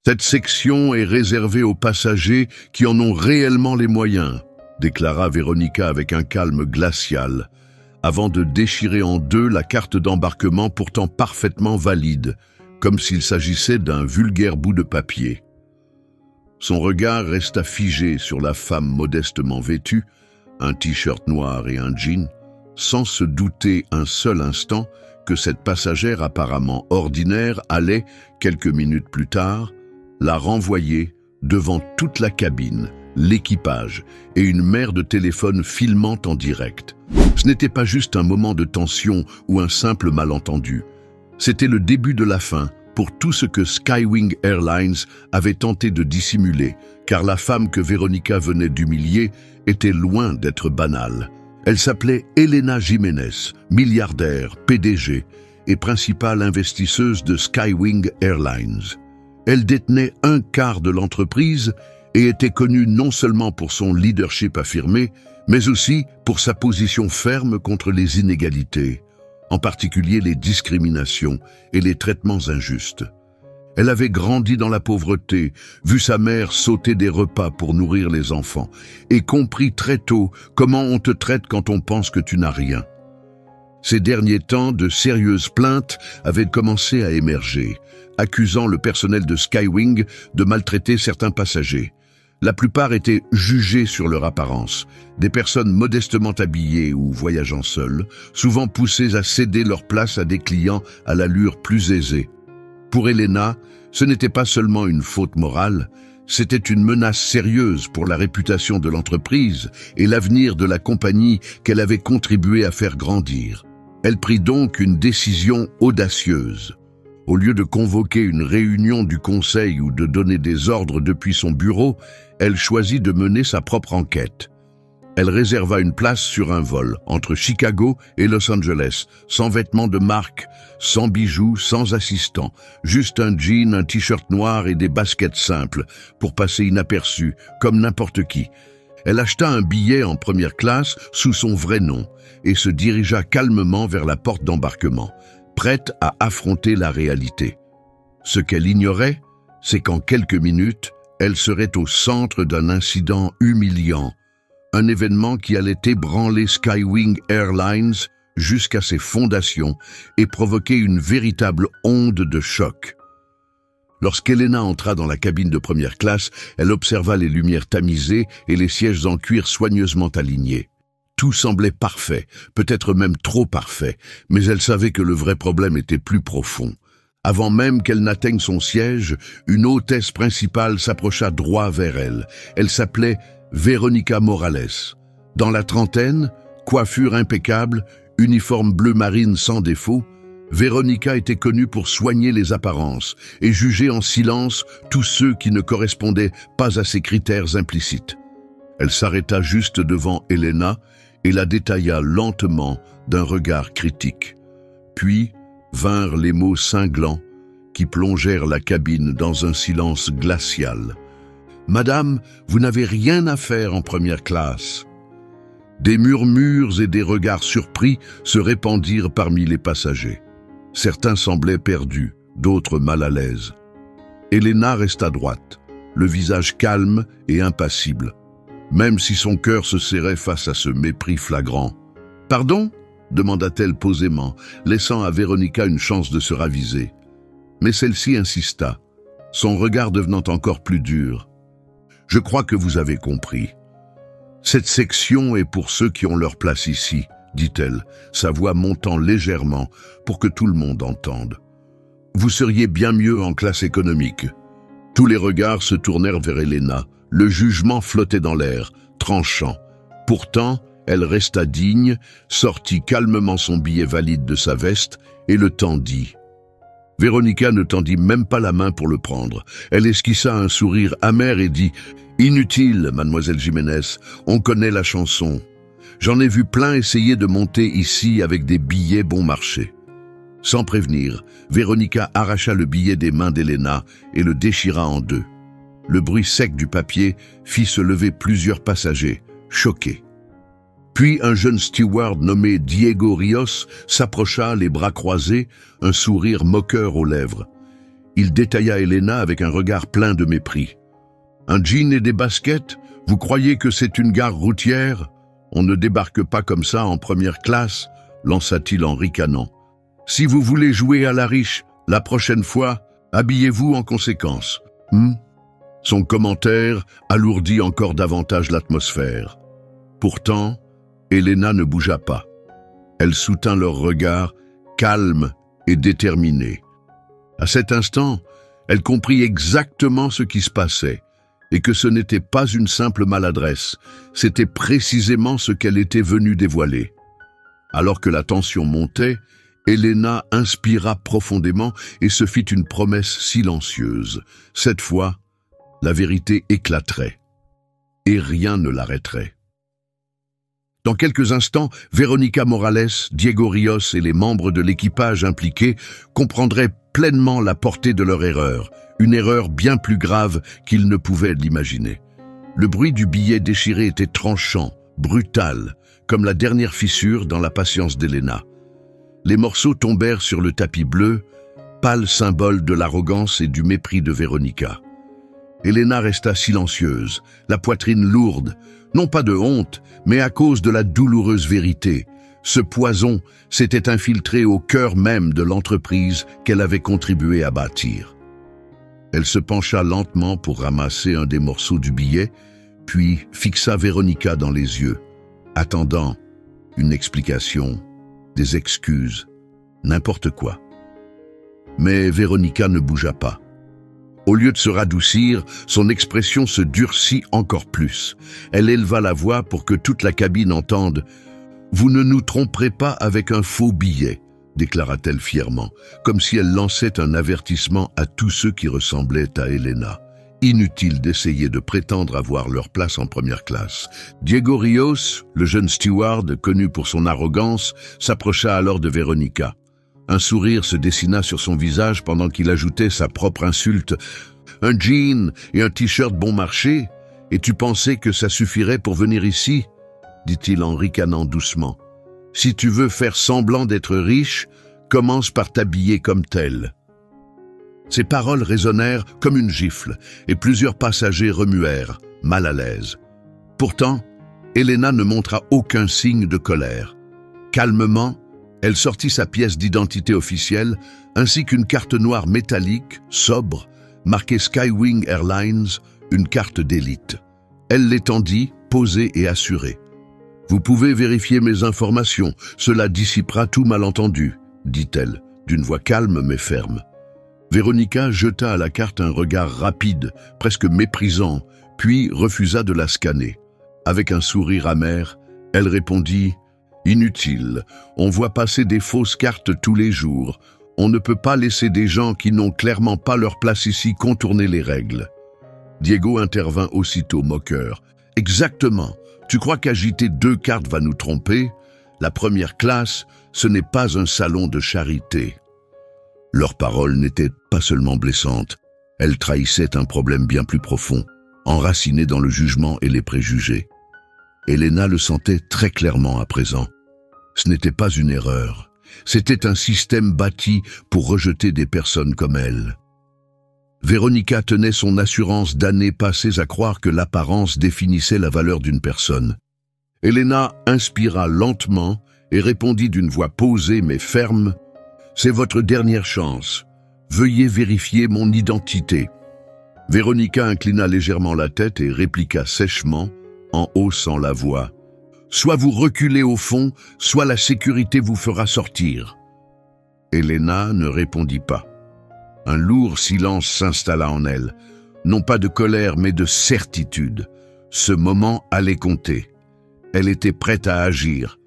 Cette section est réservée aux passagers qui en ont réellement les moyens, déclara Véronica avec un calme glacial, avant de déchirer en deux la carte d'embarquement pourtant parfaitement valide, comme s'il s'agissait d'un vulgaire bout de papier. Son regard resta figé sur la femme modestement vêtue, un t-shirt noir et un jean, sans se douter un seul instant que cette passagère apparemment ordinaire allait, quelques minutes plus tard, la renvoyer devant toute la cabine, l'équipage et une mère de téléphone filmant en direct. Ce n'était pas juste un moment de tension ou un simple malentendu. C'était le début de la fin pour tout ce que Skywing Airlines avait tenté de dissimuler, car la femme que Véronica venait d'humilier était loin d'être banale. Elle s'appelait Elena Jiménez, milliardaire, PDG et principale investisseuse de Skywing Airlines. Elle détenait un quart de l'entreprise et était connue non seulement pour son leadership affirmé, mais aussi pour sa position ferme contre les inégalités, en particulier les discriminations et les traitements injustes. Elle avait grandi dans la pauvreté, vu sa mère sauter des repas pour nourrir les enfants, et compris très tôt comment on te traite quand on pense que tu n'as rien. Ces derniers temps, de sérieuses plaintes avaient commencé à émerger, accusant le personnel de Skywing de maltraiter certains passagers. La plupart étaient jugés sur leur apparence, des personnes modestement habillées ou voyageant seules, souvent poussées à céder leur place à des clients à l'allure plus aisée. Pour Elena, ce n'était pas seulement une faute morale, c'était une menace sérieuse pour la réputation de l'entreprise et l'avenir de la compagnie qu'elle avait contribué à faire grandir. Elle prit donc une décision audacieuse. Au lieu de convoquer une réunion du conseil ou de donner des ordres depuis son bureau, elle choisit de mener sa propre enquête. Elle réserva une place sur un vol entre Chicago et Los Angeles, sans vêtements de marque, sans bijoux, sans assistant, juste un jean, un t-shirt noir et des baskets simples pour passer inaperçue, comme n'importe qui. Elle acheta un billet en première classe sous son vrai nom et se dirigea calmement vers la porte d'embarquement, prête à affronter la réalité. Ce qu'elle ignorait, c'est qu'en quelques minutes, elle serait au centre d'un incident humiliant, un événement qui allait ébranler Skywing Airlines jusqu'à ses fondations et provoquer une véritable onde de choc. Lorsqu'Elena entra dans la cabine de première classe, elle observa les lumières tamisées et les sièges en cuir soigneusement alignés. Tout semblait parfait, peut-être même trop parfait, mais elle savait que le vrai problème était plus profond. Avant même qu'elle n'atteigne son siège, une hôtesse principale s'approcha droit vers elle. Elle s'appelait Véronica Morales. Dans la trentaine, coiffure impeccable, uniforme bleu marine sans défaut, Véronica était connue pour soigner les apparences et juger en silence tous ceux qui ne correspondaient pas à ses critères implicites. Elle s'arrêta juste devant Elena et la détailla lentement d'un regard critique. Puis vinrent les mots cinglants qui plongèrent la cabine dans un silence glacial. « Madame, vous n'avez rien à faire en première classe. » Des murmures et des regards surpris se répandirent parmi les passagers. Certains semblaient perdus, d'autres mal à l'aise. Elena resta droite, le visage calme et impassible, même si son cœur se serrait face à ce mépris flagrant. « Pardon ?» demanda-t-elle posément, laissant à Véronica une chance de se raviser. Mais celle-ci insista, son regard devenant encore plus dur. « Je crois que vous avez compris. Cette section est pour ceux qui ont leur place ici, » dit-elle, sa voix montant légèrement pour que tout le monde entende. « Vous seriez bien mieux en classe économique. » Tous les regards se tournèrent vers Elena. Le jugement flottait dans l'air, tranchant. Pourtant, elle resta digne, sortit calmement son billet valide de sa veste et le tendit. Véronica ne tendit même pas la main pour le prendre. Elle esquissa un sourire amer et dit « Inutile, mademoiselle Jiménez, on connaît la chanson. J'en ai vu plein essayer de monter ici avec des billets bon marché. » Sans prévenir, Véronica arracha le billet des mains d'Elena et le déchira en deux. Le bruit sec du papier fit se lever plusieurs passagers, choqués. Puis un jeune steward nommé Diego Rios s'approcha, les bras croisés, un sourire moqueur aux lèvres. Il détailla Elena avec un regard plein de mépris. « Un jean et des baskets? Vous croyez que c'est une gare routière? On ne débarque pas comme ça en première classe ?» lança-t-il en ricanant. « Si vous voulez jouer à la riche, la prochaine fois, habillez-vous en conséquence. » Son commentaire alourdit encore davantage l'atmosphère. Pourtant, Elena ne bougea pas. Elle soutint leur regard, calme et déterminé. À cet instant, elle comprit exactement ce qui se passait, et que ce n'était pas une simple maladresse, c'était précisément ce qu'elle était venue dévoiler. Alors que la tension montait, Elena inspira profondément et se fit une promesse silencieuse. Cette fois, la vérité éclaterait, et rien ne l'arrêterait. Dans quelques instants, Verónica Morales, Diego Rios et les membres de l'équipage impliqués comprendraient pleinement la portée de leur erreur, une erreur bien plus grave qu'ils ne pouvaient l'imaginer. Le bruit du billet déchiré était tranchant, brutal, comme la dernière fissure dans la patience d'Elena. Les morceaux tombèrent sur le tapis bleu, pâle symbole de l'arrogance et du mépris de Verónica. Elena resta silencieuse, la poitrine lourde, non pas de honte, mais à cause de la douloureuse vérité. Ce poison s'était infiltré au cœur même de l'entreprise qu'elle avait contribué à bâtir. Elle se pencha lentement pour ramasser un des morceaux du billet, puis fixa Verónica dans les yeux, attendant une explication, des excuses, n'importe quoi. Mais Verónica ne bougea pas. Au lieu de se radoucir, son expression se durcit encore plus. Elle éleva la voix pour que toute la cabine entende « Vous ne nous tromperez pas avec un faux billet », déclara-t-elle fièrement, comme si elle lançait un avertissement à tous ceux qui ressemblaient à Elena. Inutile d'essayer de prétendre avoir leur place en première classe. Diego Rios, le jeune steward connu pour son arrogance, s'approcha alors de Verónica. Un sourire se dessina sur son visage pendant qu'il ajoutait sa propre insulte. « Un jean et un t-shirt bon marché? Et tu pensais que ça suffirait pour venir ici ?» dit-il en ricanant doucement. « Si tu veux faire semblant d'être riche, commence par t'habiller comme tel. » Ces paroles résonnèrent comme une gifle, et plusieurs passagers remuèrent, mal à l'aise. Pourtant, Elena ne montra aucun signe de colère. Calmement, elle sortit sa pièce d'identité officielle, ainsi qu'une carte noire métallique, sobre, marquée Skywing Airlines, une carte d'élite. Elle l'étendit, posée et assurée. « Vous pouvez vérifier mes informations, cela dissipera tout malentendu, » dit-elle, d'une voix calme mais ferme. Verónica jeta à la carte un regard rapide, presque méprisant, puis refusa de la scanner. Avec un sourire amer, elle répondit « Inutile, on voit passer des fausses cartes tous les jours. On ne peut pas laisser des gens qui n'ont clairement pas leur place ici contourner les règles. » Diego intervint aussitôt moqueur. « Exactement, tu crois qu'agiter 2 cartes va nous tromper? La première classe, ce n'est pas un salon de charité. » Leurs paroles n'étaient pas seulement blessantes, elles trahissaient un problème bien plus profond, enraciné dans le jugement et les préjugés. Elena le sentait très clairement à présent. Ce n'était pas une erreur, c'était un système bâti pour rejeter des personnes comme elle. Verónica tenait son assurance d'années passées à croire que l'apparence définissait la valeur d'une personne. Elena inspira lentement et répondit d'une voix posée mais ferme « C'est votre dernière chance. Veuillez vérifier mon identité. » Verónica inclina légèrement la tête et répliqua sèchement, en haussant la voix. « Soit vous reculez au fond, soit la sécurité vous fera sortir. » Elena ne répondit pas. Un lourd silence s'installa en elle, non pas de colère mais de certitude. Ce moment allait compter. Elle était prête à agir,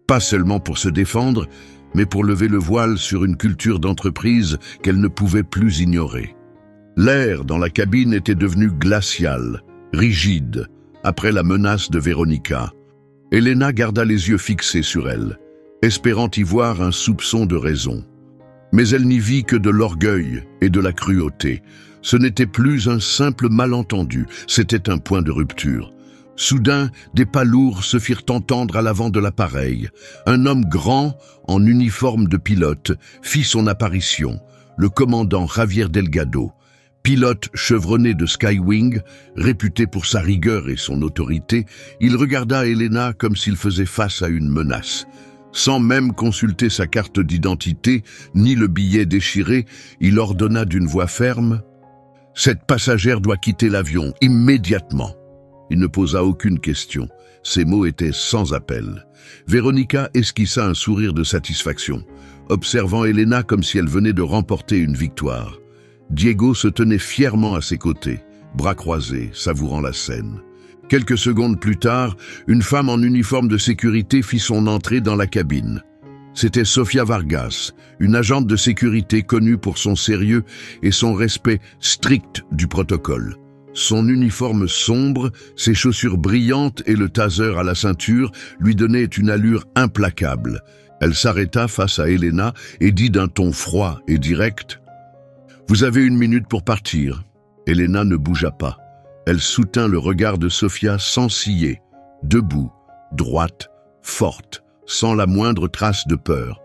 pas seulement pour se défendre, mais pour lever le voile sur une culture d'entreprise qu'elle ne pouvait plus ignorer. L'air dans la cabine était devenu glacial, rigide, après la menace de Verónica. Elena garda les yeux fixés sur elle, espérant y voir un soupçon de raison. Mais elle n'y vit que de l'orgueil et de la cruauté. Ce n'était plus un simple malentendu, c'était un point de rupture. Soudain, des pas lourds se firent entendre à l'avant de l'appareil. Un homme grand, en uniforme de pilote, fit son apparition. le commandant Javier Delgado, pilote chevronné de Skywing, réputé pour sa rigueur et son autorité. Il regarda Elena comme s'il faisait face à une menace. Sans même consulter sa carte d'identité, ni le billet déchiré, il ordonna d'une voix ferme « Cette passagère doit quitter l'avion, immédiatement !» Il ne posa aucune question. Ses mots étaient sans appel. Véronica esquissa un sourire de satisfaction, observant Elena comme si elle venait de remporter une victoire. Diego se tenait fièrement à ses côtés, bras croisés, savourant la scène. Quelques secondes plus tard, une femme en uniforme de sécurité fit son entrée dans la cabine. C'était Sofia Vargas, une agente de sécurité connue pour son sérieux et son respect strict du protocole. Son uniforme sombre, ses chaussures brillantes et le taser à la ceinture lui donnaient une allure implacable. Elle s'arrêta face à Elena et dit d'un ton froid et direct « Vous avez 1 minute pour partir. » Elena ne bougea pas. Elle soutint le regard de Sofia sans ciller, debout, droite, forte, sans la moindre trace de peur.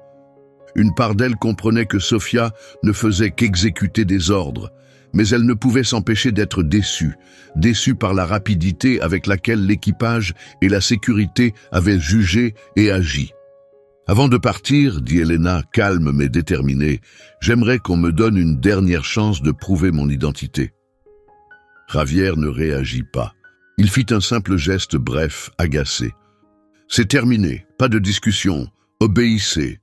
Une part d'elle comprenait que Sofia ne faisait qu'exécuter des ordres, mais elle ne pouvait s'empêcher d'être déçue par la rapidité avec laquelle l'équipage et la sécurité avaient jugé et agi. « Avant de partir, dit Elena, calme mais déterminée, j'aimerais qu'on me donne une dernière chance de prouver mon identité. » Javier ne réagit pas. Il fit un simple geste bref, agacé. « C'est terminé, pas de discussion, obéissez. »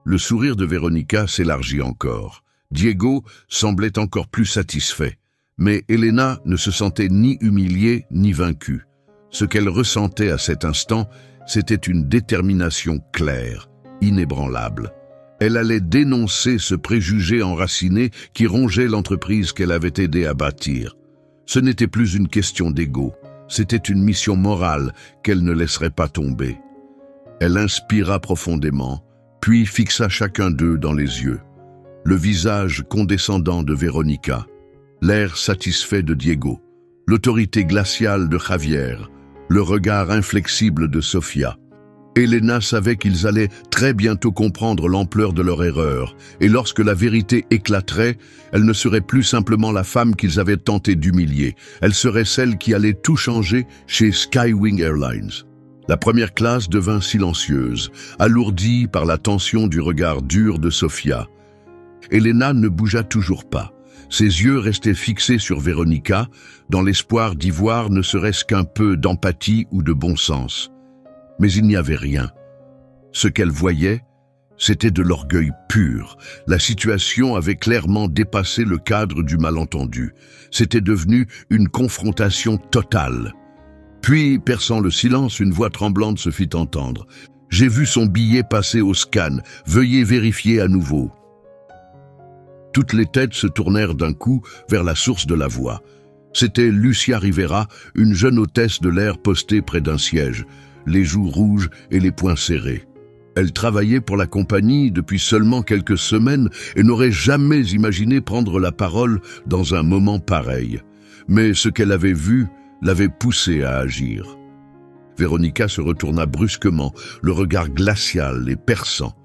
Le sourire de Véronica s'élargit encore. Diego semblait encore plus satisfait, mais Elena ne se sentait ni humiliée ni vaincue. Ce qu'elle ressentait à cet instant, c'était une détermination claire, inébranlable. Elle allait dénoncer ce préjugé enraciné qui rongeait l'entreprise qu'elle avait aidé à bâtir. Ce n'était plus une question d'ego, c'était une mission morale qu'elle ne laisserait pas tomber. Elle inspira profondément, puis fixa chacun d'eux dans les yeux. Le visage condescendant de Véronica, l'air satisfait de Diego, l'autorité glaciale de Javier, le regard inflexible de Sofia. Elena savait qu'ils allaient très bientôt comprendre l'ampleur de leur erreur, et lorsque la vérité éclaterait, elle ne serait plus simplement la femme qu'ils avaient tenté d'humilier, elle serait celle qui allait tout changer chez Skywing Airlines. La première classe devint silencieuse, alourdie par la tension du regard dur de Sofia. Elena ne bougea toujours pas. Ses yeux restaient fixés sur Véronica, dans l'espoir d'y voir ne serait-ce qu'un peu d'empathie ou de bon sens. Mais il n'y avait rien. Ce qu'elle voyait, c'était de l'orgueil pur. La situation avait clairement dépassé le cadre du malentendu. C'était devenu une confrontation totale. Puis, perçant le silence, une voix tremblante se fit entendre. « J'ai vu son billet passer au scan. Veuillez vérifier à nouveau. » Toutes les têtes se tournèrent d'un coup vers la source de la voix. C'était Lucia Rivera, une jeune hôtesse de l'air postée près d'un siège, les joues rouges et les poings serrés. Elle travaillait pour la compagnie depuis seulement quelques semaines et n'aurait jamais imaginé prendre la parole dans un moment pareil. Mais ce qu'elle avait vu l'avait poussée à agir. Véronica se retourna brusquement, le regard glacial et perçant.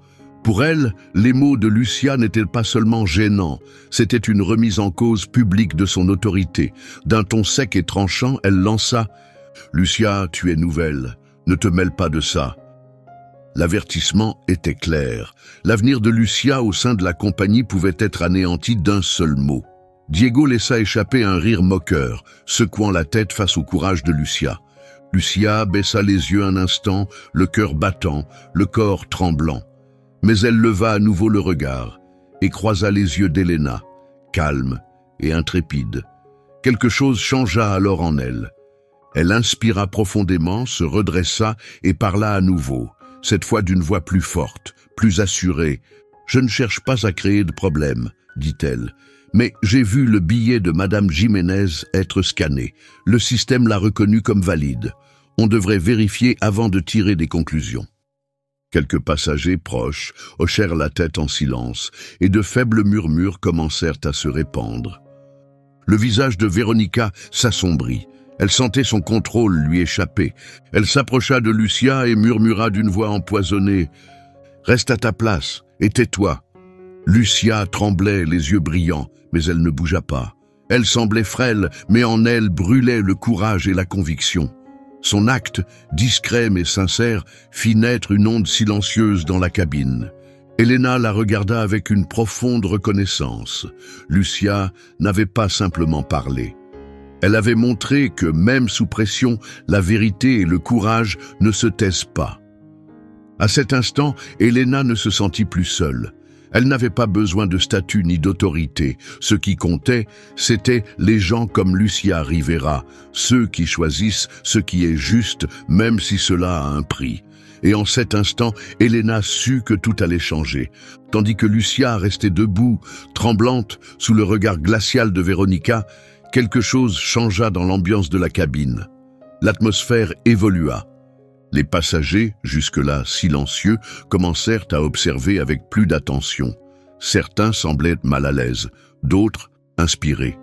Pour elle, les mots de Lucia n'étaient pas seulement gênants, c'était une remise en cause publique de son autorité. D'un ton sec et tranchant, elle lança « Lucia, tu es nouvelle, ne te mêle pas de ça. » L'avertissement était clair. L'avenir de Lucia au sein de la compagnie pouvait être anéanti d'un seul mot. Diego laissa échapper un rire moqueur, secouant la tête face au courage de Lucia. Lucia baissa les yeux un instant, le cœur battant, le corps tremblant. Mais elle leva à nouveau le regard et croisa les yeux d'Elena, calme et intrépide. Quelque chose changea alors en elle. Elle inspira profondément, se redressa et parla à nouveau, cette fois d'une voix plus forte, plus assurée. « Je ne cherche pas à créer de problème, dit-elle. Mais j'ai vu le billet de Madame Jiménez être scanné. Le système l'a reconnu comme valide. On devrait vérifier avant de tirer des conclusions. » Quelques passagers proches hochèrent la tête en silence et de faibles murmures commencèrent à se répandre. Le visage de Véronica s'assombrit. Elle sentait son contrôle lui échapper. Elle s'approcha de Lucia et murmura d'une voix empoisonnée « Reste à ta place et tais-toi. » Lucia tremblait, les yeux brillants, mais elle ne bougea pas. Elle semblait frêle, mais en elle brûlait le courage et la conviction. Son acte, discret mais sincère, fit naître une onde silencieuse dans la cabine. Elena la regarda avec une profonde reconnaissance. Lucia n'avait pas simplement parlé. Elle avait montré que, même sous pression, la vérité et le courage ne se taisent pas. À cet instant, Elena ne se sentit plus seule. Elle n'avait pas besoin de statut ni d'autorité. Ce qui comptait, c'était les gens comme Lucia Rivera, ceux qui choisissent ce qui est juste, même si cela a un prix. Et en cet instant, Elena sut que tout allait changer, tandis que Lucia restait debout, tremblante, sous le regard glacial de Véronica. Quelque chose changea dans l'ambiance de la cabine. L'atmosphère évolua. Les passagers, jusque-là silencieux, commencèrent à observer avec plus d'attention. Certains semblaient mal à l'aise, d'autres inspirés.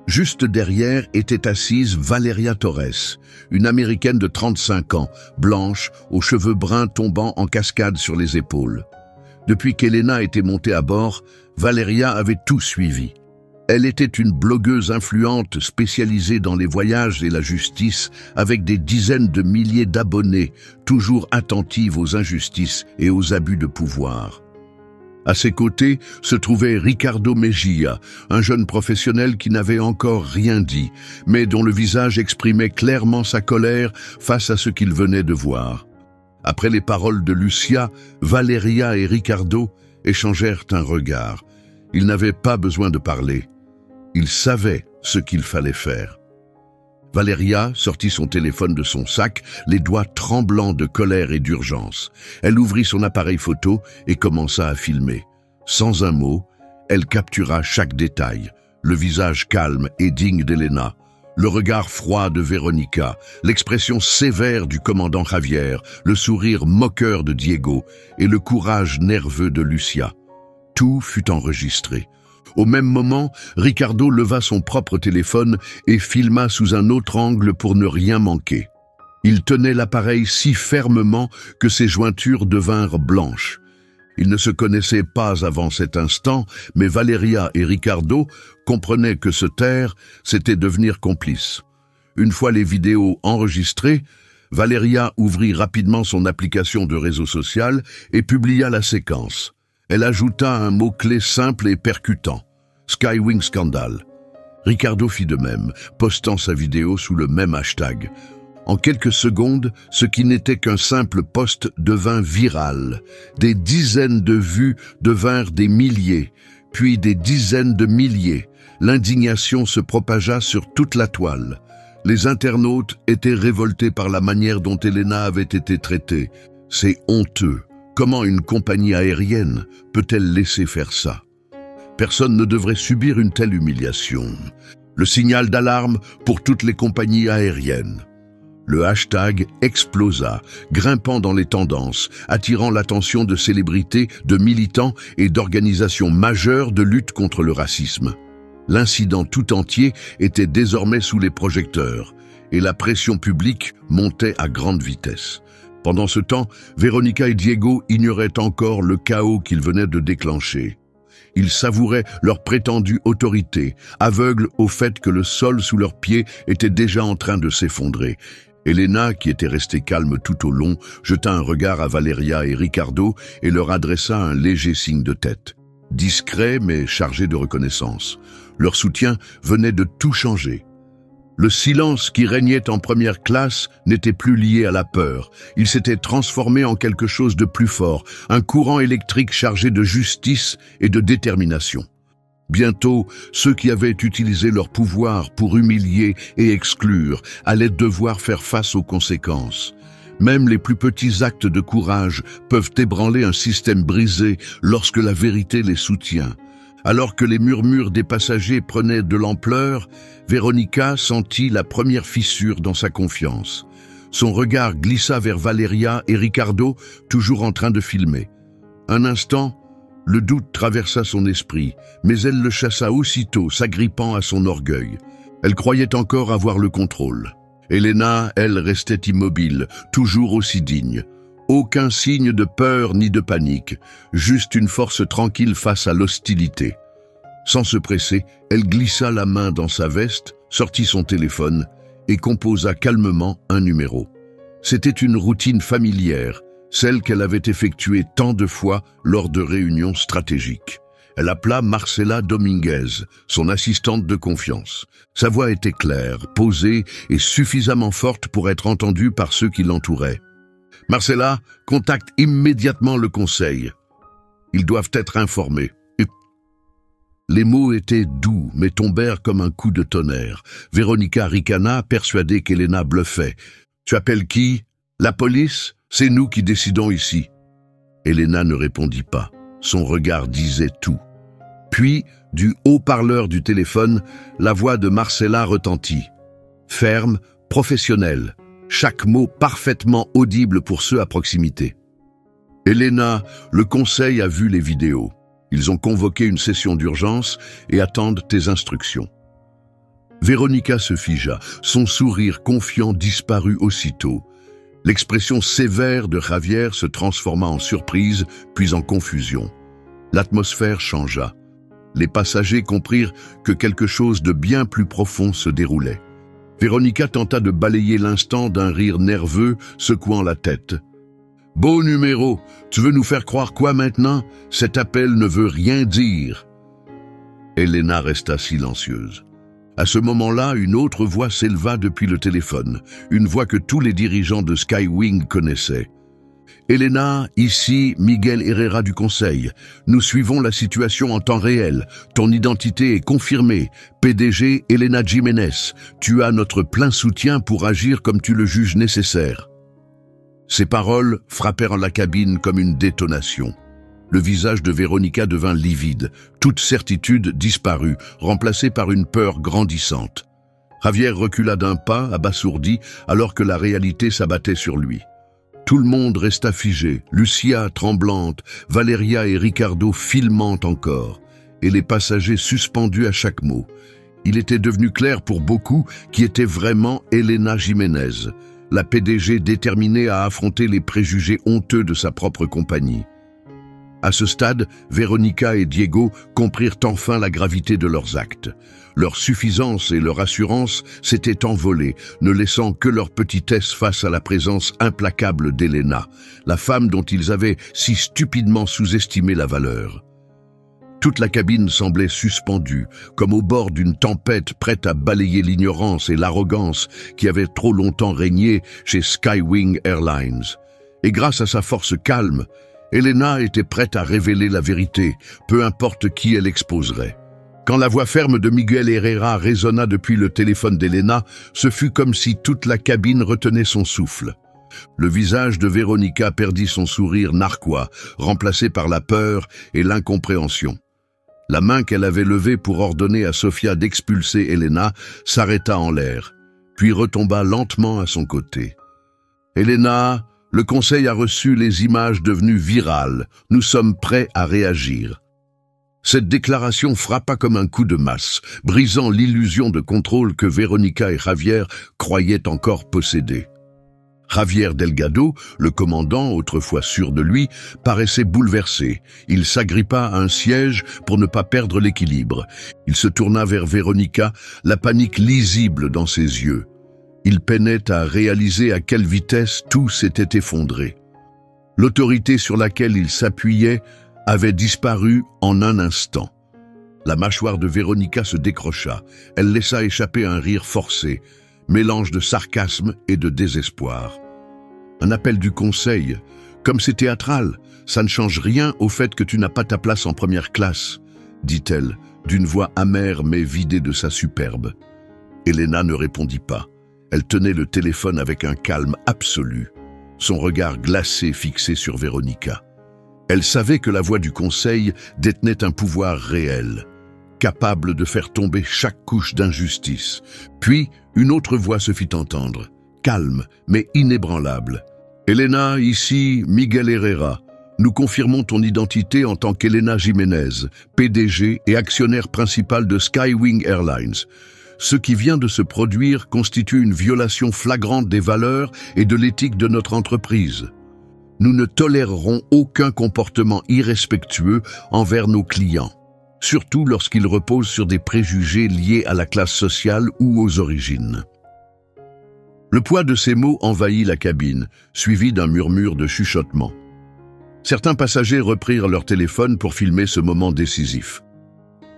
Juste derrière était assise Valeria Torres, une Américaine de 35 ans, blanche, aux cheveux bruns tombant en cascade sur les épaules. Depuis qu'Elena était montée à bord, Valeria avait tout suivi. Elle était une blogueuse influente spécialisée dans les voyages et la justice, avec des dizaines de milliers d'abonnés, toujours attentive aux injustices et aux abus de pouvoir. À ses côtés se trouvait Ricardo Mejia, un jeune professionnel qui n'avait encore rien dit, mais dont le visage exprimait clairement sa colère face à ce qu'il venait de voir. Après les paroles de Lucia, Valeria et Ricardo échangèrent un regard. Ils n'avaient pas besoin de parler. Ils savaient ce qu'il fallait faire. Valeria sortit son téléphone de son sac, les doigts tremblants de colère et d'urgence. Elle ouvrit son appareil photo et commença à filmer. Sans un mot, elle captura chaque détail. Le visage calme et digne d'Elena, le regard froid de Véronica, l'expression sévère du commandant Javier, le sourire moqueur de Diego et le courage nerveux de Lucia. Tout fut enregistré. Au même moment, Ricardo leva son propre téléphone et filma sous un autre angle pour ne rien manquer. Il tenait l'appareil si fermement que ses jointures devinrent blanches. Ils ne se connaissaient pas avant cet instant, mais Valeria et Ricardo comprenaient que se taire, c'était devenir complice. Une fois les vidéos enregistrées, Valeria ouvrit rapidement son application de réseau social et publia la séquence. Elle ajouta un mot-clé simple et percutant, Skywing Scandal. Ricardo fit de même, postant sa vidéo sous le même hashtag. En quelques secondes, ce qui n'était qu'un simple post devint viral. Des dizaines de vues devinrent des milliers, puis des dizaines de milliers. L'indignation se propagea sur toute la toile. Les internautes étaient révoltés par la manière dont Elena avait été traitée. C'est honteux. Comment une compagnie aérienne peut-elle laisser faire ça? Personne ne devrait subir une telle humiliation. Le signal d'alarme pour toutes les compagnies aériennes. Le hashtag explosa, grimpant dans les tendances, attirant l'attention de célébrités, de militants et d'organisations majeures de lutte contre le racisme. L'incident tout entier était désormais sous les projecteurs, et la pression publique montait à grande vitesse. Pendant ce temps, Véronica et Diego ignoraient encore le chaos qu'ils venaient de déclencher. Ils savouraient leur prétendue autorité, aveugles au fait que le sol sous leurs pieds était déjà en train de s'effondrer. Elena, qui était restée calme tout au long, jeta un regard à Valeria et Ricardo et leur adressa un léger signe de tête. Discret mais chargé de reconnaissance. Leur soutien venait de tout changer. Le silence qui régnait en première classe n'était plus lié à la peur. Il s'était transformé en quelque chose de plus fort, un courant électrique chargé de justice et de détermination. Bientôt, ceux qui avaient utilisé leur pouvoir pour humilier et exclure allaient devoir faire face aux conséquences. Même les plus petits actes de courage peuvent ébranler un système brisé lorsque la vérité les soutient. Alors que les murmures des passagers prenaient de l'ampleur, Véronica sentit la première fissure dans sa confiance. Son regard glissa vers Valeria et Ricardo, toujours en train de filmer. Un instant, le doute traversa son esprit, mais elle le chassa aussitôt, s'agrippant à son orgueil. Elle croyait encore avoir le contrôle. Elena, elle, restait immobile, toujours aussi digne. Aucun signe de peur ni de panique, juste une force tranquille face à l'hostilité. Sans se presser, elle glissa la main dans sa veste, sortit son téléphone et composa calmement un numéro. C'était une routine familière, celle qu'elle avait effectuée tant de fois lors de réunions stratégiques. Elle appela Marcela Dominguez, son assistante de confiance. Sa voix était claire, posée et suffisamment forte pour être entendue par ceux qui l'entouraient. « Marcela, contacte immédiatement le conseil. Ils doivent être informés. » Les mots étaient doux, mais tombèrent comme un coup de tonnerre. Véronica ricana, persuadée qu'Elena bluffait. « Tu appelles qui? La police? C'est nous qui décidons ici. » Elena ne répondit pas. Son regard disait tout. Puis, du haut-parleur du téléphone, la voix de Marcela retentit. Ferme, professionnelle, chaque mot parfaitement audible pour ceux à proximité. « Elena, le conseil a vu les vidéos. Ils ont convoqué une session d'urgence et attendent tes instructions. » Véronica se figea, son sourire confiant disparut aussitôt. L'expression sévère de Javier se transforma en surprise, puis en confusion. L'atmosphère changea. Les passagers comprirent que quelque chose de bien plus profond se déroulait. Véronica tenta de balayer l'instant d'un rire nerveux, secouant la tête. « Beau numéro, tu veux nous faire croire quoi maintenant? Cet appel ne veut rien dire. » Elena resta silencieuse. À ce moment-là, une autre voix s'éleva depuis le téléphone, une voix que tous les dirigeants de Skywing connaissaient. « Elena, ici Miguel Herrera du Conseil. Nous suivons la situation en temps réel. Ton identité est confirmée. PDG Elena Jiménez, tu as notre plein soutien pour agir comme tu le juges nécessaire. » Ces paroles frappèrent la cabine comme une détonation. Le visage de Véronica devint livide, toute certitude disparut, remplacée par une peur grandissante. Javier recula d'un pas, abasourdi, alors que la réalité s'abattait sur lui. Tout le monde resta figé, Lucia tremblante, Valeria et Ricardo filmant encore, et les passagers suspendus à chaque mot. Il était devenu clair pour beaucoup qui était vraiment Elena Jiménez, la PDG déterminée à affronter les préjugés honteux de sa propre compagnie. À ce stade, Véronica et Diego comprirent enfin la gravité de leurs actes. Leur suffisance et leur assurance s'étaient envolées, ne laissant que leur petitesse face à la présence implacable d'Elena, la femme dont ils avaient si stupidement sous-estimé la valeur. Toute la cabine semblait suspendue, comme au bord d'une tempête prête à balayer l'ignorance et l'arrogance qui avaient trop longtemps régné chez Skywing Airlines. Et grâce à sa force calme, Elena était prête à révéler la vérité, peu importe qui elle exposerait. Quand la voix ferme de Miguel Herrera résonna depuis le téléphone d'Elena, ce fut comme si toute la cabine retenait son souffle. Le visage de Véronica perdit son sourire narquois, remplacé par la peur et l'incompréhension. La main qu'elle avait levée pour ordonner à Sofia d'expulser Elena s'arrêta en l'air, puis retomba lentement à son côté. « Elena, le conseil a reçu les images devenues virales. Nous sommes prêts à réagir. » Cette déclaration frappa comme un coup de masse, brisant l'illusion de contrôle que Véronica et Javier croyaient encore posséder. Javier Delgado, le commandant, autrefois sûr de lui, paraissait bouleversé. Il s'agrippa à un siège pour ne pas perdre l'équilibre. Il se tourna vers Véronica, la panique lisible dans ses yeux. Il peinait à réaliser à quelle vitesse tout s'était effondré. L'autorité sur laquelle il s'appuyait avait disparu en un instant. La mâchoire de Véronica se décrocha. Elle laissa échapper un rire forcé, mélange de sarcasme et de désespoir. Un appel du conseil, comme c'est théâtral, ça ne change rien au fait que tu n'as pas ta place en première classe, dit-elle, d'une voix amère mais vidée de sa superbe. Elena ne répondit pas. Elle tenait le téléphone avec un calme absolu, son regard glacé fixé sur Véronica. Elle savait que la voix du conseil détenait un pouvoir réel, capable de faire tomber chaque couche d'injustice. Puis, une autre voix se fit entendre, calme mais inébranlable. « Elena, ici Miguel Herrera. Nous confirmons ton identité en tant qu'Elena Jiménez, PDG et actionnaire principal de Skywing Airlines. Ce qui vient de se produire constitue une violation flagrante des valeurs et de l'éthique de notre entreprise. Nous ne tolérerons aucun comportement irrespectueux envers nos clients, surtout lorsqu'il repose sur des préjugés liés à la classe sociale ou aux origines. Le poids de ces mots envahit la cabine, suivi d'un murmure de chuchotement. Certains passagers reprirent leur téléphone pour filmer ce moment décisif.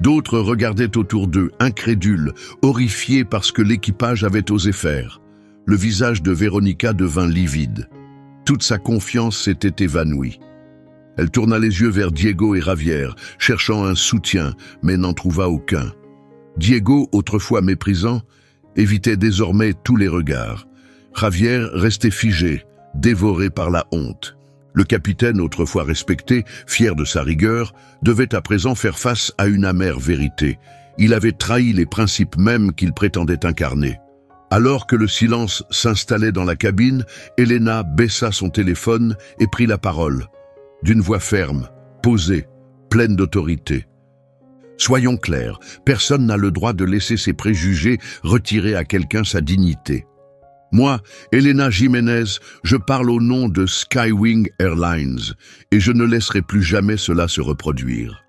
D'autres regardaient autour d'eux, incrédules, horrifiés par ce que l'équipage avait osé faire. Le visage de Véronica devint livide. Toute sa confiance s'était évanouie. Elle tourna les yeux vers Diego et Javier, cherchant un soutien, mais n'en trouva aucun. Diego, autrefois méprisant, évitait désormais tous les regards. Javier restait figé, dévoré par la honte. Le capitaine, autrefois respecté, fier de sa rigueur, devait à présent faire face à une amère vérité. Il avait trahi les principes mêmes qu'il prétendait incarner. Alors que le silence s'installait dans la cabine, Elena baissa son téléphone et prit la parole, d'une voix ferme, posée, pleine d'autorité. Soyons clairs, personne n'a le droit de laisser ses préjugés retirer à quelqu'un sa dignité. Moi, Elena Jiménez, je parle au nom de Skywing Airlines et je ne laisserai plus jamais cela se reproduire.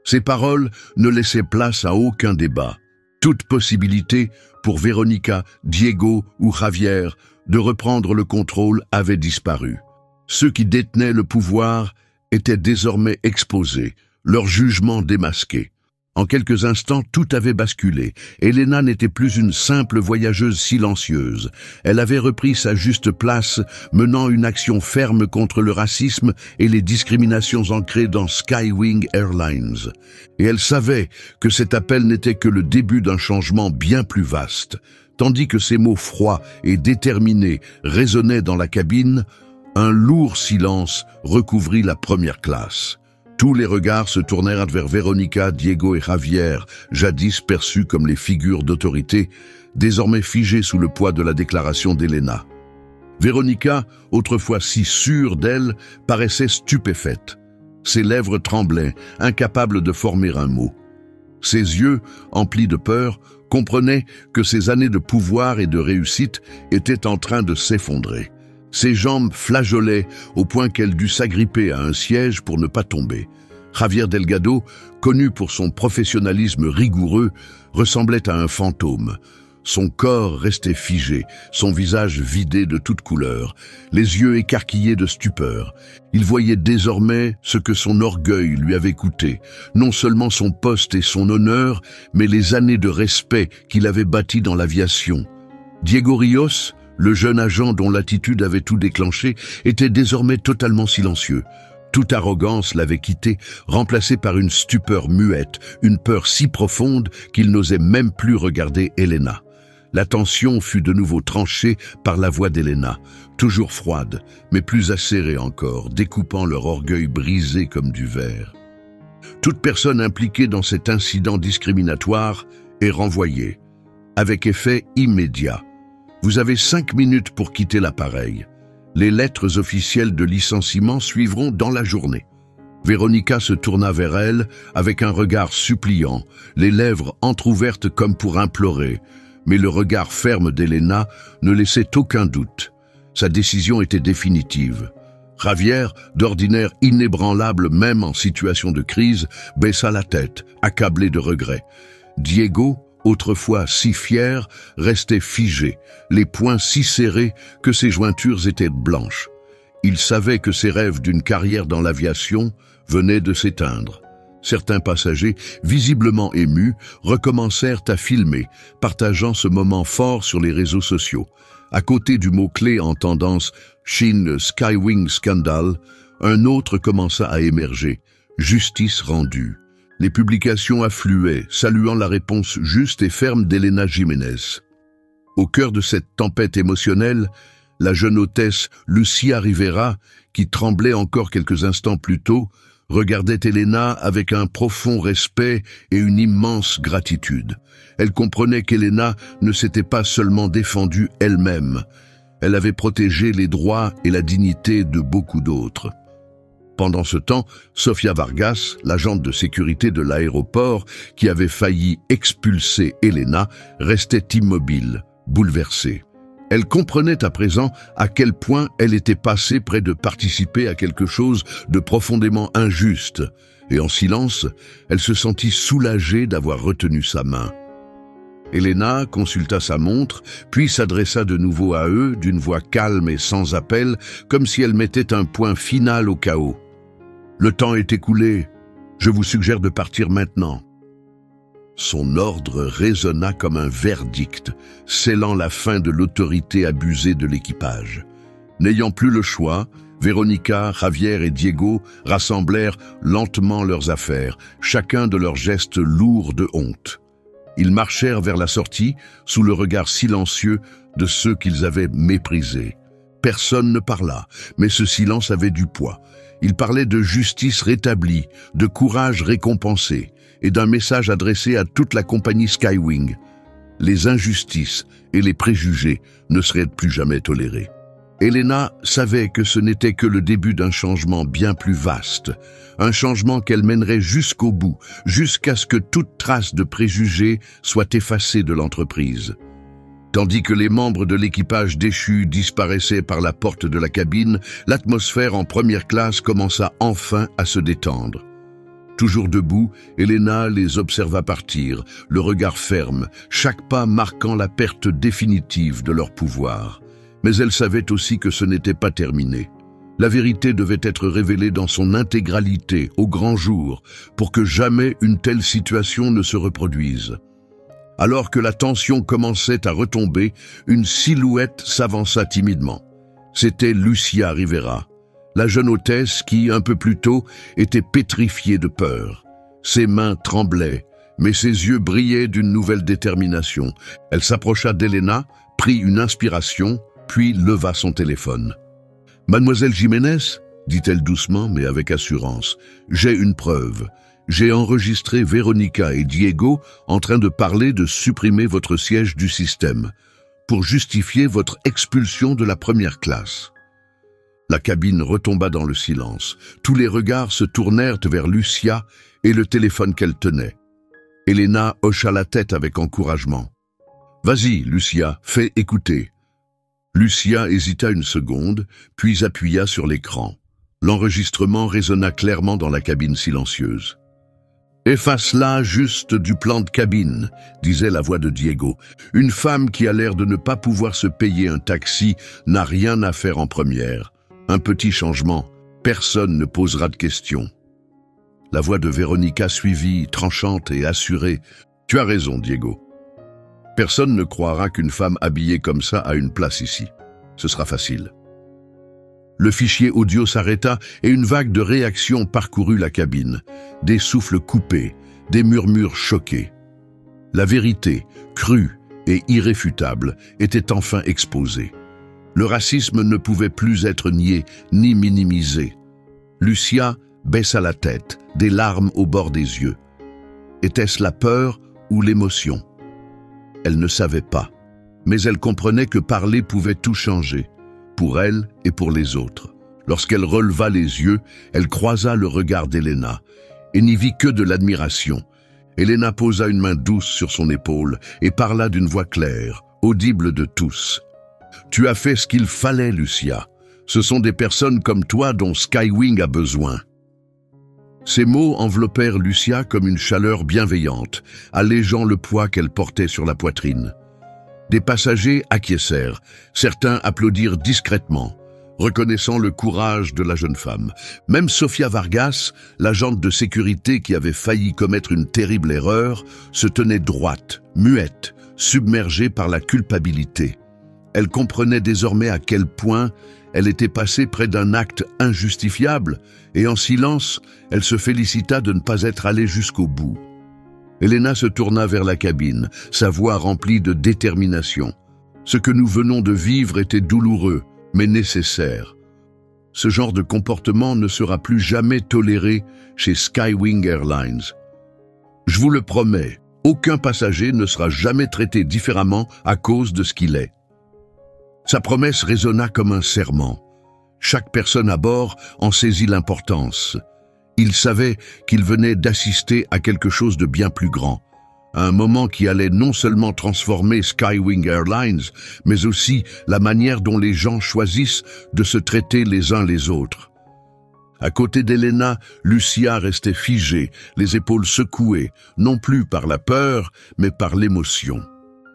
Ces paroles ne laissaient place à aucun débat. Toute possibilité pour Véronica, Diego ou Javier de reprendre le contrôle avait disparu. Ceux qui détenaient le pouvoir étaient désormais exposés, leur jugement démasqué. En quelques instants, tout avait basculé. Elena n'était plus une simple voyageuse silencieuse. Elle avait repris sa juste place, menant une action ferme contre le racisme et les discriminations ancrées dans Skywing Airlines. Et elle savait que cet appel n'était que le début d'un changement bien plus vaste. Tandis que ses mots froids et déterminés résonnaient dans la cabine, un lourd silence recouvrit la première classe. Tous les regards se tournèrent vers Véronica, Diego et Javier, jadis perçus comme les figures d'autorité, désormais figées sous le poids de la déclaration d'Elena. Véronica, autrefois si sûre d'elle, paraissait stupéfaite. Ses lèvres tremblaient, incapables de former un mot. Ses yeux, emplis de peur, comprenaient que ses années de pouvoir et de réussite étaient en train de s'effondrer. Ses jambes flageolaient au point qu'elle dut s'agripper à un siège pour ne pas tomber. Javier Delgado, connu pour son professionnalisme rigoureux, ressemblait à un fantôme. Son corps restait figé, son visage vidé de toute couleur, les yeux écarquillés de stupeur. Il voyait désormais ce que son orgueil lui avait coûté, non seulement son poste et son honneur, mais les années de respect qu'il avait bâties dans l'aviation. Diego Rios, le jeune agent dont l'attitude avait tout déclenché, était désormais totalement silencieux. Toute arrogance l'avait quitté, remplacé par une stupeur muette, une peur si profonde qu'il n'osait même plus regarder Elena. La tension fut de nouveau tranchée par la voix d'Elena, toujours froide, mais plus acérée encore, découpant leur orgueil brisé comme du verre. Toute personne impliquée dans cet incident discriminatoire est renvoyée, avec effet immédiat. Vous avez 5 minutes pour quitter l'appareil. Les lettres officielles de licenciement suivront dans la journée. Véronica se tourna vers elle avec un regard suppliant, les lèvres entr'ouvertes comme pour implorer. Mais le regard ferme d'Elena ne laissait aucun doute. Sa décision était définitive. Javier, d'ordinaire inébranlable même en situation de crise, baissa la tête, accablé de regret. Diego, autrefois si fier, restait figé, les poings si serrés que ses jointures étaient blanches. Il savait que ses rêves d'une carrière dans l'aviation venaient de s'éteindre. Certains passagers, visiblement émus, recommencèrent à filmer, partageant ce moment fort sur les réseaux sociaux. À côté du mot-clé en tendance « Chine Skywing Scandal », un autre commença à émerger « Justice rendue ». Les publications affluaient, saluant la réponse juste et ferme d'Elena Jiménez. Au cœur de cette tempête émotionnelle, la jeune hôtesse Lucia Rivera, qui tremblait encore quelques instants plus tôt, regardait Elena avec un profond respect et une immense gratitude. Elle comprenait qu'Elena ne s'était pas seulement défendue elle-même, elle avait protégé les droits et la dignité de beaucoup d'autres. Pendant ce temps, Sofia Vargas, l'agente de sécurité de l'aéroport qui avait failli expulser Elena, restait immobile, bouleversée. Elle comprenait à présent à quel point elle était passée près de participer à quelque chose de profondément injuste, et en silence, elle se sentit soulagée d'avoir retenu sa main. Helena consulta sa montre, puis s'adressa de nouveau à eux d'une voix calme et sans appel, comme si elle mettait un point final au chaos. « Le temps est écoulé. Je vous suggère de partir maintenant. » Son ordre résonna comme un verdict, scellant la fin de l'autorité abusée de l'équipage. N'ayant plus le choix, Veronica, Javier et Diego rassemblèrent lentement leurs affaires, chacun de leurs gestes lourds de honte. Ils marchèrent vers la sortie sous le regard silencieux de ceux qu'ils avaient méprisés. Personne ne parla, mais ce silence avait du poids. Il parlait de justice rétablie, de courage récompensé et d'un message adressé à toute la compagnie Skywing. Les injustices et les préjugés ne seraient plus jamais tolérés. Helena savait que ce n'était que le début d'un changement bien plus vaste, un changement qu'elle mènerait jusqu'au bout, jusqu'à ce que toute trace de préjugés soit effacée de l'entreprise. Tandis que les membres de l'équipage déchu disparaissaient par la porte de la cabine, l'atmosphère en première classe commença enfin à se détendre. Toujours debout, Helena les observa partir, le regard ferme, chaque pas marquant la perte définitive de leur pouvoir. Mais elle savait aussi que ce n'était pas terminé. La vérité devait être révélée dans son intégralité, au grand jour, pour que jamais une telle situation ne se reproduise. Alors que la tension commençait à retomber, une silhouette s'avança timidement. C'était Lucia Rivera, la jeune hôtesse qui, un peu plus tôt, était pétrifiée de peur. Ses mains tremblaient, mais ses yeux brillaient d'une nouvelle détermination. Elle s'approcha d'Helena, prit une inspiration, puis leva son téléphone. « Mademoiselle Jiménez ?» dit-elle doucement mais avec assurance. « J'ai une preuve. J'ai enregistré Veronica et Diego en train de parler de supprimer votre siège du système pour justifier votre expulsion de la première classe. » La cabine retomba dans le silence. Tous les regards se tournèrent vers Lucia et le téléphone qu'elle tenait. Helena hocha la tête avec encouragement. « Vas-y, Lucia, fais écouter. » Lucia hésita une seconde, puis appuya sur l'écran. L'enregistrement résonna clairement dans la cabine silencieuse. « Efface-la juste du plan de cabine, » disait la voix de Diego. « Une femme qui a l'air de ne pas pouvoir se payer un taxi n'a rien à faire en première. Un petit changement, personne ne posera de questions. » La voix de Veronica suivit, tranchante et assurée. « Tu as raison, Diego. Personne ne croira qu'une femme habillée comme ça a une place ici. Ce sera facile. » Le fichier audio s'arrêta et une vague de réactions parcourut la cabine. Des souffles coupés, des murmures choqués. La vérité, crue et irréfutable, était enfin exposée. Le racisme ne pouvait plus être nié ni minimisé. Lucia baissa la tête, des larmes au bord des yeux. Était-ce la peur ou l'émotion? Elle ne savait pas, mais elle comprenait que parler pouvait tout changer, pour elle et pour les autres. Lorsqu'elle releva les yeux, elle croisa le regard d'Helena et n'y vit que de l'admiration. Helena posa une main douce sur son épaule et parla d'une voix claire, audible de tous. « Tu as fait ce qu'il fallait, Lucia. Ce sont des personnes comme toi dont Skywing a besoin. » Ces mots enveloppèrent Lucia comme une chaleur bienveillante, allégeant le poids qu'elle portait sur la poitrine. Des passagers acquiescèrent, certains applaudirent discrètement, reconnaissant le courage de la jeune femme. Même Sofia Vargas, l'agente de sécurité qui avait failli commettre une terrible erreur, se tenait droite, muette, submergée par la culpabilité. Elle comprenait désormais à quel point elle était passée près d'un acte injustifiable, et en silence, elle se félicita de ne pas être allée jusqu'au bout. Helena se tourna vers la cabine, sa voix remplie de détermination. Ce que nous venons de vivre était douloureux, mais nécessaire. Ce genre de comportement ne sera plus jamais toléré chez Skywing Airlines. Je vous le promets, aucun passager ne sera jamais traité différemment à cause de ce qu'il est. Sa promesse résonna comme un serment. Chaque personne à bord en saisit l'importance. Il savait qu'il venait d'assister à quelque chose de bien plus grand, Un moment qui allait non seulement transformer Skywing Airlines, mais aussi la manière dont les gens choisissent de se traiter les uns les autres. À côté d'Elena, Lucia restait figée, les épaules secouées, non plus par la peur, mais par l'émotion.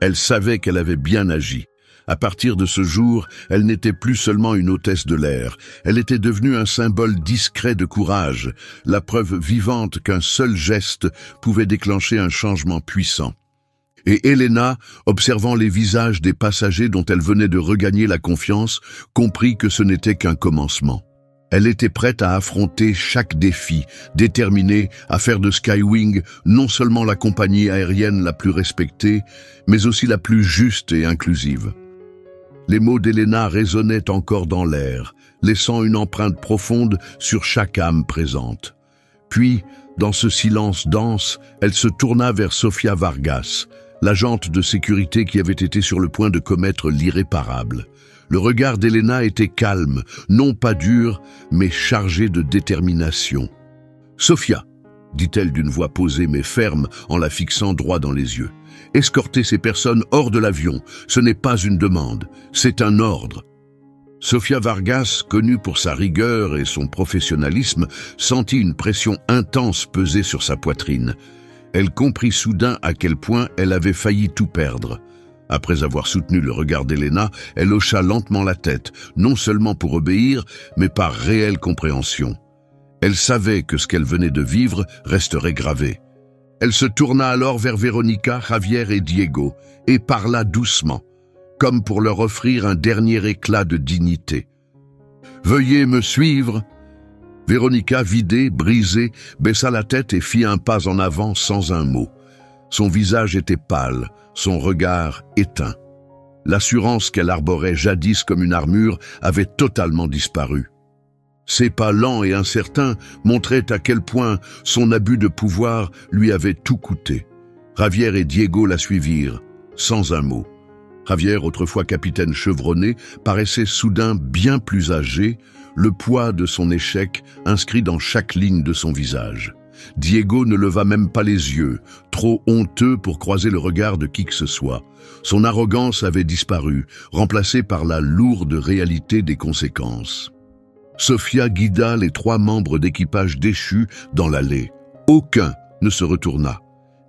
Elle savait qu'elle avait bien agi. À partir de ce jour, elle n'était plus seulement une hôtesse de l'air, elle était devenue un symbole discret de courage, la preuve vivante qu'un seul geste pouvait déclencher un changement puissant. Et Elena, observant les visages des passagers dont elle venait de regagner la confiance, comprit que ce n'était qu'un commencement. Elle était prête à affronter chaque défi, déterminée à faire de Skywing non seulement la compagnie aérienne la plus respectée, mais aussi la plus juste et inclusive. Les mots d'Elena résonnaient encore dans l'air, laissant une empreinte profonde sur chaque âme présente. Puis, dans ce silence dense, elle se tourna vers Sofia Vargas, l'agente de sécurité qui avait été sur le point de commettre l'irréparable. Le regard d'Elena était calme, non pas dur, mais chargé de détermination. « Sofia », dit-elle d'une voix posée mais ferme en la fixant droit dans les yeux. « Escorter ces personnes hors de l'avion, ce n'est pas une demande, c'est un ordre. » Sofia Vargas, connue pour sa rigueur et son professionnalisme, sentit une pression intense peser sur sa poitrine. Elle comprit soudain à quel point elle avait failli tout perdre. Après avoir soutenu le regard d'Elena, elle hocha lentement la tête, non seulement pour obéir, mais par réelle compréhension. Elle savait que ce qu'elle venait de vivre resterait gravé. Elle se tourna alors vers Véronica, Javier et Diego, et parla doucement, comme pour leur offrir un dernier éclat de dignité. « Veuillez me suivre !» Véronica, vidée, brisée, baissa la tête et fit un pas en avant sans un mot. Son visage était pâle, son regard éteint. L'assurance qu'elle arborait jadis comme une armure avait totalement disparu. Ses pas lents et incertains montraient à quel point son abus de pouvoir lui avait tout coûté. Javier et Diego la suivirent, sans un mot. Javier, autrefois capitaine chevronné, paraissait soudain bien plus âgé, le poids de son échec inscrit dans chaque ligne de son visage. Diego ne leva même pas les yeux, trop honteux pour croiser le regard de qui que ce soit. Son arrogance avait disparu, remplacée par la lourde réalité des conséquences. Sofia guida les 3 membres d'équipage déchus dans l'allée. Aucun ne se retourna.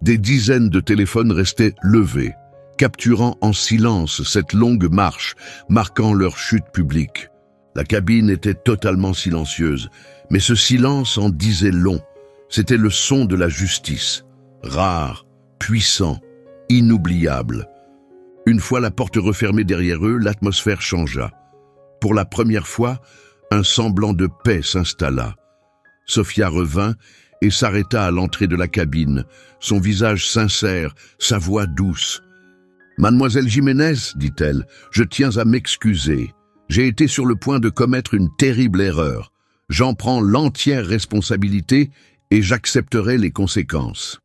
Des dizaines de téléphones restaient levés, capturant en silence cette longue marche, marquant leur chute publique. La cabine était totalement silencieuse, mais ce silence en disait long. C'était le son de la justice, rare, puissant, inoubliable. Une fois la porte refermée derrière eux, l'atmosphère changea. Pour la première fois, un semblant de paix s'installa. Sofia revint et s'arrêta à l'entrée de la cabine, son visage sincère, sa voix douce. « Mademoiselle Jiménez, dit-elle, je tiens à m'excuser. J'ai été sur le point de commettre une terrible erreur. J'en prends l'entière responsabilité et j'accepterai les conséquences. »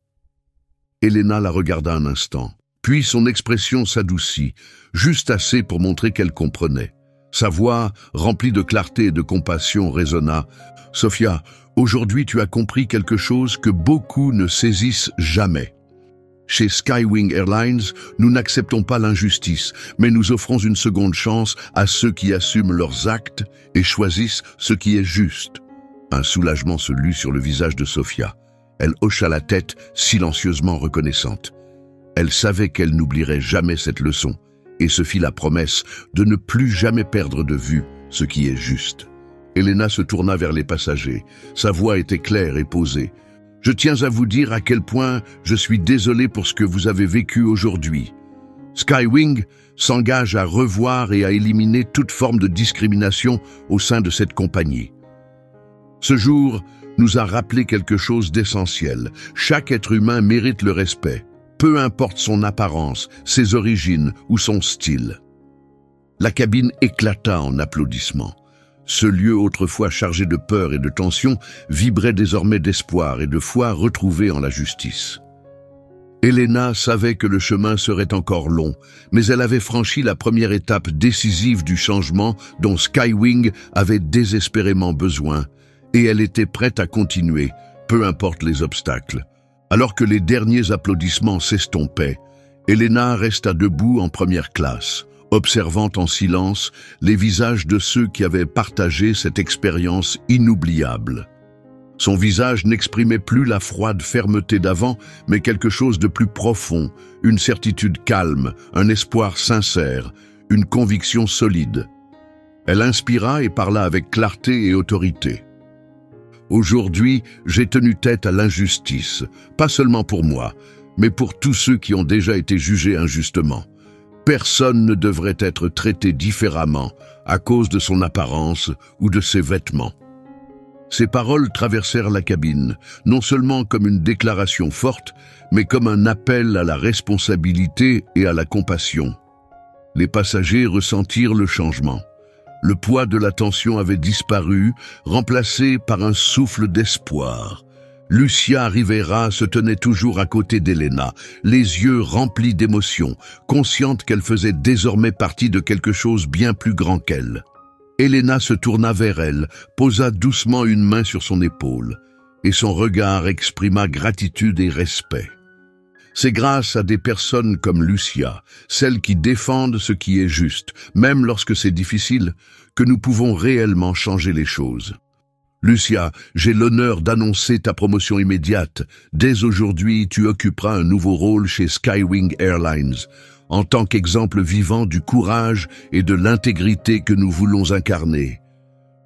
Elena la regarda un instant, puis son expression s'adoucit, juste assez pour montrer qu'elle comprenait. Sa voix, remplie de clarté et de compassion, résonna. « Sofia, aujourd'hui tu as compris quelque chose que beaucoup ne saisissent jamais. Chez Skywing Airlines, nous n'acceptons pas l'injustice, mais nous offrons une seconde chance à ceux qui assument leurs actes et choisissent ce qui est juste. » Un soulagement se lut sur le visage de Sofia. Elle hocha la tête, silencieusement reconnaissante. Elle savait qu'elle n'oublierait jamais cette leçon et se fit la promesse de ne plus jamais perdre de vue ce qui est juste. Elena se tourna vers les passagers. Sa voix était claire et posée. « Je tiens à vous dire à quel point je suis désolé pour ce que vous avez vécu aujourd'hui. Skywing s'engage à revoir et à éliminer toute forme de discrimination au sein de cette compagnie. Ce jour nous a rappelé quelque chose d'essentiel. Chaque être humain mérite le respect, peu importe son apparence, ses origines ou son style. » La cabine éclata en applaudissements. Ce lieu autrefois chargé de peur et de tension vibrait désormais d'espoir et de foi retrouvée en la justice. Elena savait que le chemin serait encore long, mais elle avait franchi la première étape décisive du changement dont Skywing avait désespérément besoin, et elle était prête à continuer, peu importe les obstacles. Alors que les derniers applaudissements s'estompaient, Elena resta debout en première classe, observant en silence les visages de ceux qui avaient partagé cette expérience inoubliable. Son visage n'exprimait plus la froide fermeté d'avant, mais quelque chose de plus profond, une certitude calme, un espoir sincère, une conviction solide. Elle inspira et parla avec clarté et autorité. Aujourd'hui, j'ai tenu tête à l'injustice, pas seulement pour moi, mais pour tous ceux qui ont déjà été jugés injustement. Personne ne devrait être traité différemment à cause de son apparence ou de ses vêtements. Ces paroles traversèrent la cabine, non seulement comme une déclaration forte, mais comme un appel à la responsabilité et à la compassion. Les passagers ressentirent le changement. Le poids de la tension avait disparu, remplacé par un souffle d'espoir. Lucia Rivera se tenait toujours à côté d'Elena, les yeux remplis d'émotion, consciente qu'elle faisait désormais partie de quelque chose bien plus grand qu'elle. Elena se tourna vers elle, posa doucement une main sur son épaule, et son regard exprima gratitude et respect. C'est grâce à des personnes comme Lucia, celles qui défendent ce qui est juste, même lorsque c'est difficile, que nous pouvons réellement changer les choses. Lucia, j'ai l'honneur d'annoncer ta promotion immédiate. Dès aujourd'hui, tu occuperas un nouveau rôle chez Skywing Airlines, en tant qu'exemple vivant du courage et de l'intégrité que nous voulons incarner.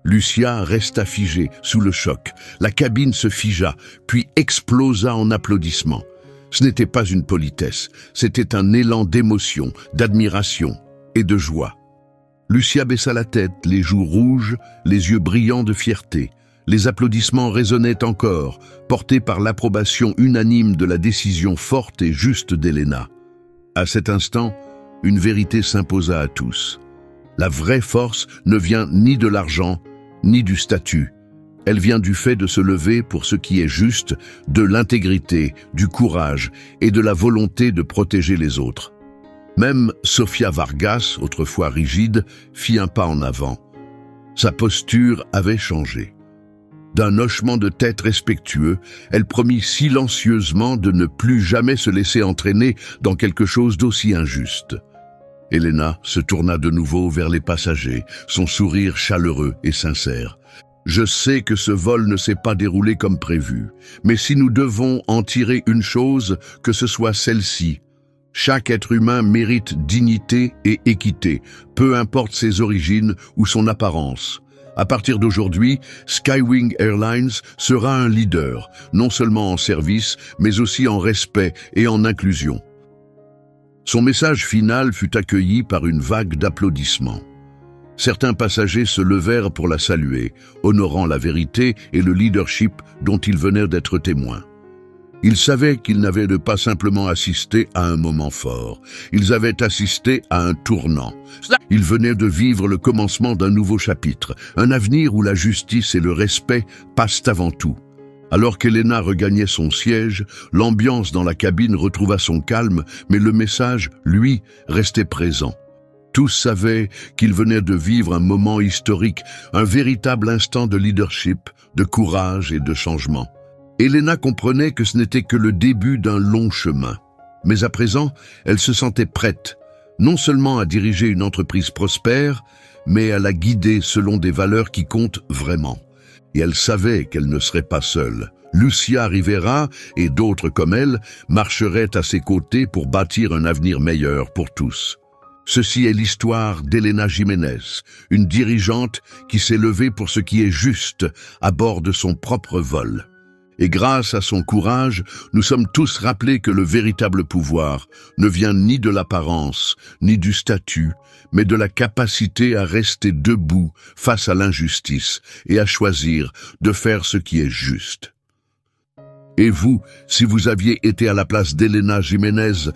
Lucia resta figée, sous le choc. La cabine se figea, puis explosa en applaudissements. Ce n'était pas une politesse, c'était un élan d'émotion, d'admiration et de joie. Lucia baissa la tête, les joues rouges, les yeux brillants de fierté. Les applaudissements résonnaient encore, portés par l'approbation unanime de la décision forte et juste d'Elena. À cet instant, une vérité s'imposa à tous. La vraie force ne vient ni de l'argent, ni du statut. Elle vient du fait de se lever pour ce qui est juste, de l'intégrité, du courage et de la volonté de protéger les autres. Même Sofia Vargas, autrefois rigide, fit un pas en avant. Sa posture avait changé. D'un hochement de tête respectueux, elle promit silencieusement de ne plus jamais se laisser entraîner dans quelque chose d'aussi injuste. Elena se tourna de nouveau vers les passagers, son sourire chaleureux et sincère. « Je sais que ce vol ne s'est pas déroulé comme prévu, mais si nous devons en tirer une chose, que ce soit celle-ci. Chaque être humain mérite dignité et équité, peu importe ses origines ou son apparence. À partir d'aujourd'hui, Skywing Airlines sera un leader, non seulement en service, mais aussi en respect et en inclusion. » Son message final fut accueilli par une vague d'applaudissements. Certains passagers se levèrent pour la saluer, honorant la vérité et le leadership dont ils venaient d'être témoins. Ils savaient qu'ils n'avaient pas simplement assisté à un moment fort, ils avaient assisté à un tournant. Ils venaient de vivre le commencement d'un nouveau chapitre, un avenir où la justice et le respect passent avant tout. Alors qu'Elena regagnait son siège, l'ambiance dans la cabine retrouva son calme, mais le message, lui, restait présent. Tous savaient qu'ils venaient de vivre un moment historique, un véritable instant de leadership, de courage et de changement. Elena comprenait que ce n'était que le début d'un long chemin. Mais à présent, elle se sentait prête, non seulement à diriger une entreprise prospère, mais à la guider selon des valeurs qui comptent vraiment. Et elle savait qu'elle ne serait pas seule. Lucia Rivera et d'autres comme elle marcheraient à ses côtés pour bâtir un avenir meilleur pour tous. Ceci est l'histoire d'Elena Jiménez, une dirigeante qui s'est levée pour ce qui est juste à bord de son propre vol. Et grâce à son courage, nous sommes tous rappelés que le véritable pouvoir ne vient ni de l'apparence, ni du statut, mais de la capacité à rester debout face à l'injustice et à choisir de faire ce qui est juste. Et vous, si vous aviez été à la place d'Elena Jiménez,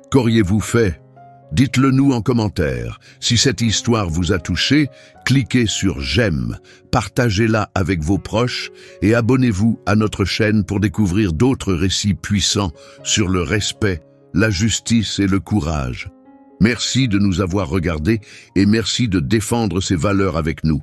qu'auriez-vous fait ? Dites-le nous en commentaire. Si cette histoire vous a touché, cliquez sur j'aime, partagez-la avec vos proches et abonnez-vous à notre chaîne pour découvrir d'autres récits puissants sur le respect, la justice et le courage. Merci de nous avoir regardés et merci de défendre ces valeurs avec nous.